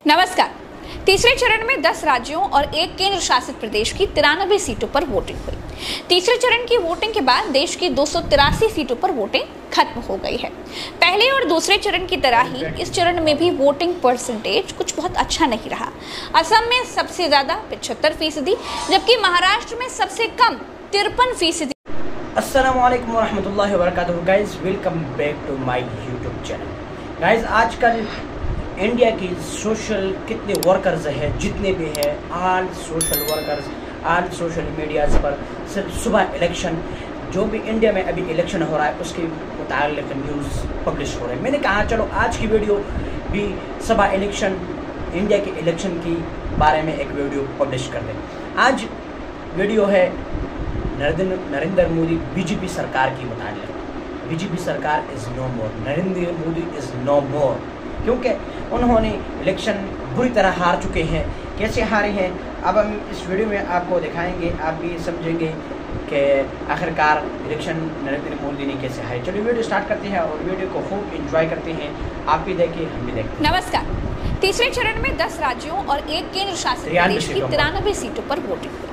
नमस्कार। तीसरे चरण में 10 राज्यों और एक केंद्र शासित प्रदेश की 93 सीटों पर वोटिंग हुई। तीसरे चरण की वोटिंग के बाद देश की 283 सीटों पर वोटिंग खत्म हो गई है। पहले और दूसरे चरण की तरह ही इस चरण में भी वोटिंग परसेंटेज कुछ बहुत अच्छा नहीं रहा। असम में सबसे ज्यादा 75%, जबकि महाराष्ट्र में सबसे कम 53%। अस्सलामु अलैकुम वरहमतुल्लाहि वबरकातुहू। Guys, welcome back to my YouTube channel. Guys, आजकल इंडिया की सोशल कितने वर्कर्स हैं, जितने भी हैं, all social workers, all social medias पर सिर्फ सुबह इलेक्शन, जो भी इंडिया में अभी इलेक्शन हो रहा है उसके मुताल्लिक़ न्यूज़ पब्लिश हो रहे हैं। मैंने कहा चलो आज की वीडियो भी सुबह इलेक्शन, इंडिया के इलेक्शन की बारे में एक वीडियो पब्लिश कर दें। आज वीडियो है नरेंद्र मोदी बीजेपी सरकार की मुताल्लिक़। बीजेपी सरकार is no more, Narendra Modi is no more, क्योंकि उन्होंने इलेक्शन बुरी तरह हार चुके हैं। कैसे हारे हैं अब हम इस वीडियो में आपको दिखाएंगे, आप भी समझेंगे कि आखिरकार इलेक्शन नरेंद्र मोदी ने कैसे हारे। चलिए वीडियो स्टार्ट करते हैं और वीडियो को खूब एंजॉय करते हैं। आप भी देखिए, हम भी देखिए। नमस्कार। तीसरे चरण में 10 राज्यों और एक केंद्र शासित प्रदेश की 93 सीटों पर वोटिंग हुई।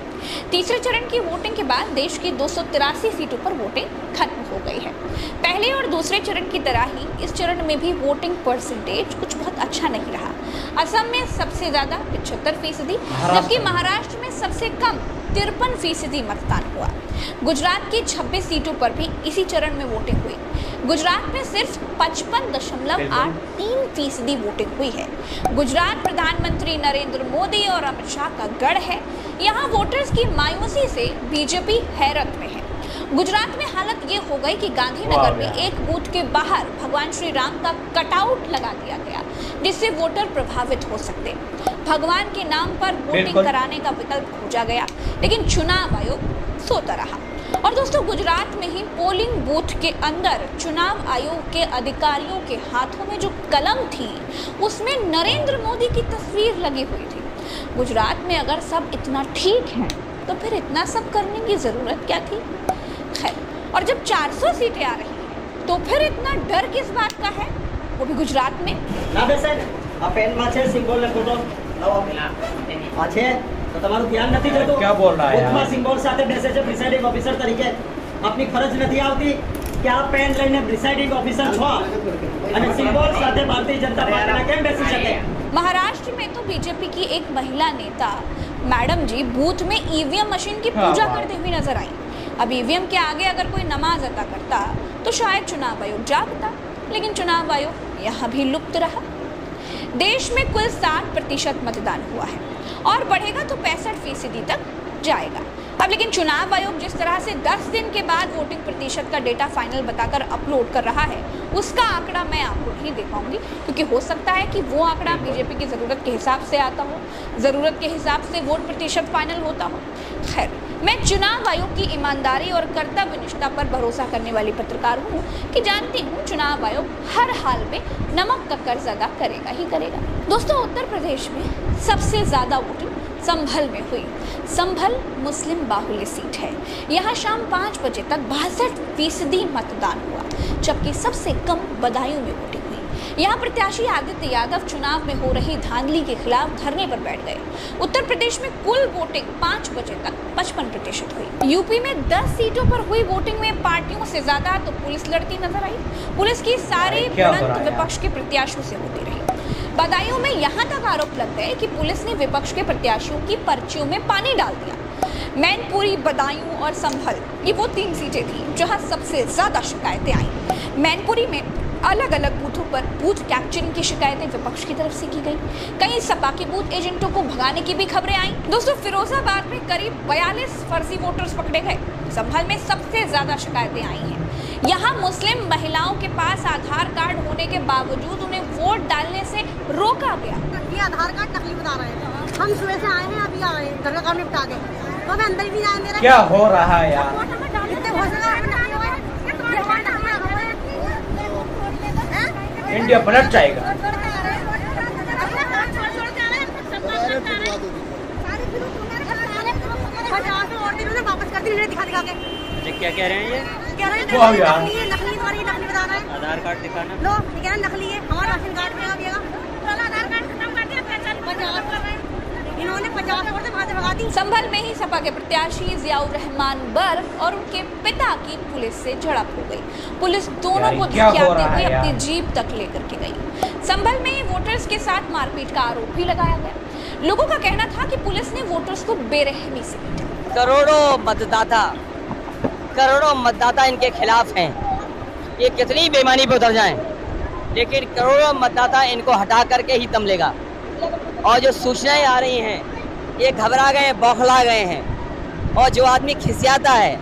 तीसरे चरण की वोटिंग के बाद देश की 283 सीटों पर वोटिंग खत्म हो गई है। पहले और दूसरे चरण की तरह ही इस चरण में भी वोटिंग परसेंटेज कुछ बहुत अच्छा नहीं रहा। असम में सबसे ज्यादा 75%, जबकि महाराष्ट्र में सबसे कम 53% मतदान हुआ। गुजरात की 26 सीटों पर भी इसी चरण में वोटिंग हुई। गुजरात में सिर्फ 55.83% वोटिंग हुई है। गुजरात प्रधानमंत्री नरेंद्र मोदी और अमित शाह का गढ़ है। यहाँ वोटर्स की मायूसी से बीजेपी हैरत में है। गुजरात में हालत ये हो गई कि गांधीनगर में एक बूथ के बाहर भगवान श्री राम का कटआउट लगा दिया गया, जिससे वोटर प्रभावित हो सकते। भगवान के नाम पर वोटिंग कराने का विकल्प खोजा गया, लेकिन चुनाव आयोग सोता रहा। और दोस्तों, गुजरात में ही पोलिंग बूथ के अंदर चुनाव आयोग के अधिकारियों के हाथों में जो कलम थी उसमें नरेंद्र मोदी की तस्वीर लगी हुई थी। गुजरात में अगर सब इतना ठीक है तो फिर इतना सब करने की जरूरत क्या थी? खैर, और जब 400 सीटें आ रही हैं तो फिर इतना डर किस बात का है, वो भी गुजरात में? તો તમારું ધ્યાન નથી જતું? क्या बोल रहा है બુથમાં यार? સિમ્બોલ સાથે બેસે છે પ્રિસાઇડિંગ ઓફિસર તરીકે, આપની ફરજ નથી આવતી કે આ પેન લઈને પ્રિસાઇડિંગ ઓફિસર છો અને સિમ્બોલ સાથે ભારતીય જનતા પાર્ટીના કેમ બેસી શકે? महाराष्ट्र में तो बीजेपी की एक महिला नेता मैडम जी बूथ में ईवीएम मशीन की पूजा करते हुए नजर आई। अब ईवीएम के आगे अगर कोई नमाज अदा करता तो शायद चुनाव आयोग जागता, लेकिन चुनाव आयोग यहाँ भी लुप्त रहा। देश में कुल 60% मतदान हुआ है और बढ़ेगा तो 65% तक जाएगा। अब लेकिन चुनाव आयोग जिस तरह से 10 दिन के बाद वोटिंग प्रतिशत का डेटा फाइनल बताकर अपलोड कर रहा है, उसका आंकड़ा मैं आपको नहीं दे पाऊंगी, क्योंकि हो सकता है कि वो आंकड़ा बीजेपी की ज़रूरत के हिसाब से आता हो, ज़रूरत के हिसाब से वोट प्रतिशत फाइनल होता हो। खैर, मैं चुनाव आयोग की ईमानदारी और कर्तव्य निष्ठा पर भरोसा करने वाली पत्रकार हूँ कि जानती हूँ चुनाव आयोग हर हाल में नमक का कर्ज अदा करेगा ही करेगा। दोस्तों, उत्तर प्रदेश में सबसे ज़्यादा वोटिंग संभल में हुई। संभल मुस्लिम बाहुल्य सीट है। यहाँ शाम 5 बजे तक 62% मतदान हुआ, जबकि सबसे कम बदायूं में वोटिंग हुई। यहाँ प्रत्याशी आदित्य यादव चुनाव में हो रही धांधली के खिलाफ धरने पर बैठ गए। उत्तर प्रदेश में कुल वोटिंग 5 बजे तक 55% हुई। यूपी में 10 सीटों पर हुई वोटिंग में पार्टियों से ज्यादा तो पुलिस लड़ती नजर आई। पुलिस की सारी भिड़ंत विपक्ष के प्रत्याशियों से होती रही। बदायूं में यहाँ तक आरोप लग गए कि पुलिस ने विपक्ष के प्रत्याशियों की पर्चियों में पानी डाल दिया। मैनपुरी, बदायूं और संभल, ये वो 3 सीटें थी जहां सबसे ज्यादा शिकायतें आई। मैनपुरी में अलग अलग बूथों पर बूथ कैप्चरिंग की शिकायतें विपक्ष की तरफ से की गई। कई सपा के बूथ एजेंटों को भगाने की भी खबरें आई। दोस्तों, फिरोजाबाद में करीब 42 फर्जी वोटर्स पकड़े गए। संभल में सबसे ज्यादा शिकायतें आई हैं। यहाँ मुस्लिम महिलाओं के पास आधार कार्ड होने के बावजूद उन्हें वोट डालने से रोका गया। ये आधार कार्ड नकली बता रहे हैं। हम सुबह से आए हैं, अभी आए हैं, घर का काम निपटा के, तो हमें अंदर भी जाने दे रहे। क्या हो रहा है यार? इंडिया पलट जाएगा। वापस कर दी, दिखा दिखा के। क्या कह रहे हैं ये? कह रहे हैं नकली बता रहे हैं। आधार कार्ड दिखाना। लो, ये कह रहे हैं नकली है, हमारा राशन कार्ड में आ गया। आधार कार्ड खत्म कर दिया, पहचान संभल में ही सपा के प्रत्याशी जियाउर रहमान बर्क और उनके पिता की पुलिस से झड़प हो गई। पुलिस दोनों को धकेलते हुए अपनी जीप तक लेकर के गई। संभल में ही वोटर्स के साथ मारपीट का आरोप भी लगाया गया। लोगों का कहना था कि पुलिस ने वोटर्स को बेरहमी से पीटा। करोड़ों मतदाता इनके खिलाफ हैं। ये कितनी बेईमानी पे उतर जाएं, लेकिन करोड़ों मतदाता इनको हटा करके ही दम लेगा। और जो सूचनाएं आ रही हैं, ये घबरा गए, बौखला गए हैं। और जो आदमी खिसियाता है,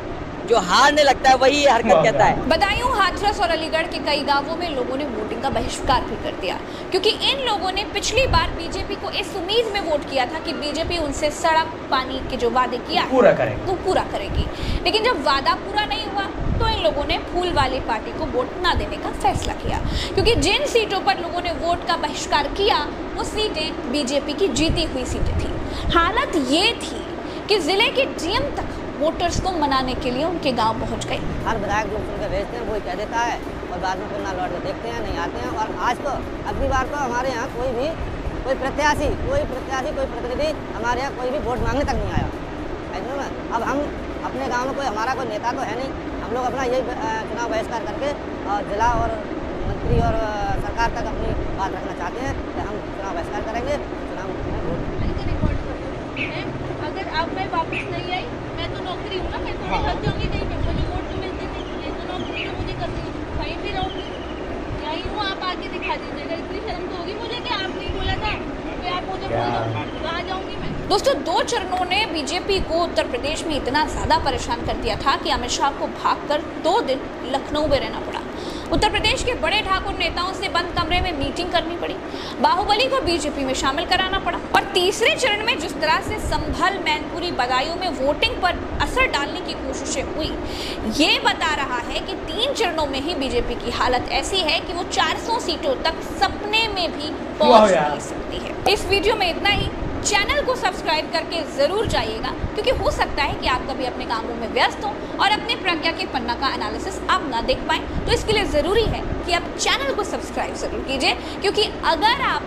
जो हारने लगता है, वही ये हरकत कहता है। बदायूं, हाथरस और अलीगढ़ के कई गांवों में लोगों ने वोटिंग का बहिष्कार भी कर दिया, क्योंकि इन लोगों ने पिछली बार बीजेपी को इस उम्मीद में वोट किया था कि बीजेपी उनसे सड़क, पानी के जो वादे किया पूरा करेगी। लेकिन जब वादा पूरा नहीं हुआ तो इन लोगों ने फूल वाली पार्टी को वोट न देने का फैसला किया, क्योंकि जिन सीटों पर लोगों ने वोट का बहिष्कार किया वो सीटें बीजेपी की जीती हुई सीटें थी। हालत ये थी कि जिले के डीएम तक वोटर्स को मनाने के लिए उनके गांव पहुंच गए। हर विधायक जो सुनकर भेजते हैं वही कह देता है और बाद में फिर ना लौट के देखते हैं, नहीं आते हैं। और आज तो अगली बार तो हमारे यहाँ कोई प्रत्याशी कोई प्रतिनिधि हमारे यहाँ कोई भी वोट मांगने तक नहीं आया। ऐसे में अब हम अपने गाँव में हमारा कोई नेता तो है नहीं, हम लोग अपना यही चुनाव बहिष्कार करके और जिला और मंत्री और सरकार तक अपनी बात रखना चाहते हैं कि हम चुनाव बहिष्कार करेंगे। अगर अब मैं वापस नहीं आई, मैं तो नौकरी हूँ ना, मैं थोड़ी हट जाऊंगी कहीं पे, मुझे वोट तो मिलते नहीं, तो नौकरी तो मुझे करनी है, कहीं भी रहूँगी, यहीं हूँ, आप आके दिखा दीजिएगा। इतनी शर्म तो होगी मुझे कि आपने बोला था कि आप मुझे बोलो, कहाँ जाऊँगी मैं। दोस्तों, 2 चरणों ने बीजेपी को उत्तर प्रदेश में इतना ज्यादा परेशान कर दिया था कि अमित शाह को भागकर 2 दिन लखनऊ में रहना पड़ा। उत्तर प्रदेश के बड़े ठाकुर नेताओं से बंद कमरे में मीटिंग करनी पड़ी, बाहुबली को बीजेपी में शामिल कराना पड़ा। और तीसरे चरण में जिस तरह से संभल, मैनपुरी, बदायूं में वोटिंग पर असर डालने की कोशिशें हुई, ये बता रहा है कि 3 चरणों में ही बीजेपी की हालत ऐसी है कि वो 400 सीटों तक सपने में भी पहुंच नहीं सकती है। इस वीडियो में इतना ही। चैनल को सब्सक्राइब करके जरूर जाइएगा, क्योंकि हो सकता है कि आप कभी अपने कामों में व्यस्त हो और अपने प्रज्ञा के पन्ना का एनालिसिस आप ना देख पाएं, तो इसके लिए ज़रूरी है कि आप चैनल को सब्सक्राइब जरूर कीजिए, क्योंकि अगर आप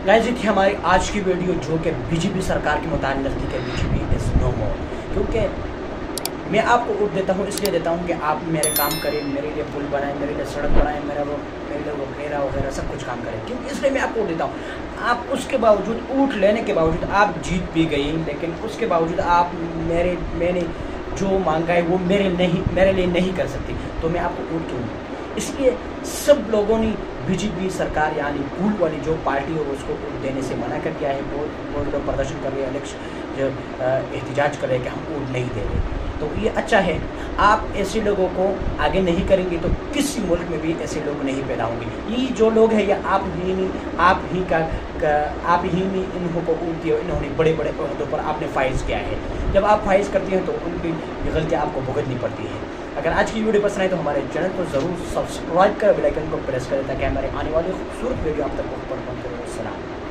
गाइस, ये थी हमारी आज की वीडियो, जो कि बीजेपी सरकार के मुताबिक नज़दीक है। बीजेपी इज नो मोर, क्योंकि मैं आपको वोट देता हूँ, इसलिए देता हूँ कि आप मेरे काम करें, मेरे लिए पुल बनाएं, मेरे लिए सड़क बनाएं, मेरे लिए वगैरह वगैरह सब कुछ काम करें, क्योंकि इसलिए मैं आपको वोट देता हूँ। आप उसके बावजूद, वोट लेने के बावजूद आप जीत भी गई, लेकिन उसके बावजूद आप मैंने जो मांगा है वो मेरे लिए नहीं कर सकती, तो मैं आपको वोट क्यों दूँ? इसलिए सब लोगों ने बीजेपी सरकार यानी फूल वाली जो पार्टी है उसको वोट देने से मना कर दिया है। वो लोग प्रदर्शन कर रहे हैं, एहतजाज कर रहे हैं कि हम वोट नहीं दे रहे। तो ये अच्छा है, आप ऐसे लोगों को आगे नहीं करेंगे तो किसी मुल्क में भी ऐसे लोग नहीं पैदा होंगे। ये जो लोग हैं, ये आप ही नहीं इनको वोट दिए, इन्होंने बड़े बड़े अहदों पर आपने फाइज किया है। जब आप फाइज करते हैं तो उनकी गलतियाँ आपको भुगतनी पड़ती है। अगर आज की वीडियो पसंद आए तो हमारे चैनल को ज़रूर सब्सक्राइब कर बेल आइकन को प्रेस करें, ताकि हमारे आने वाली खूबसूरत वीडियो आप तक पहुँच सके। सलाम।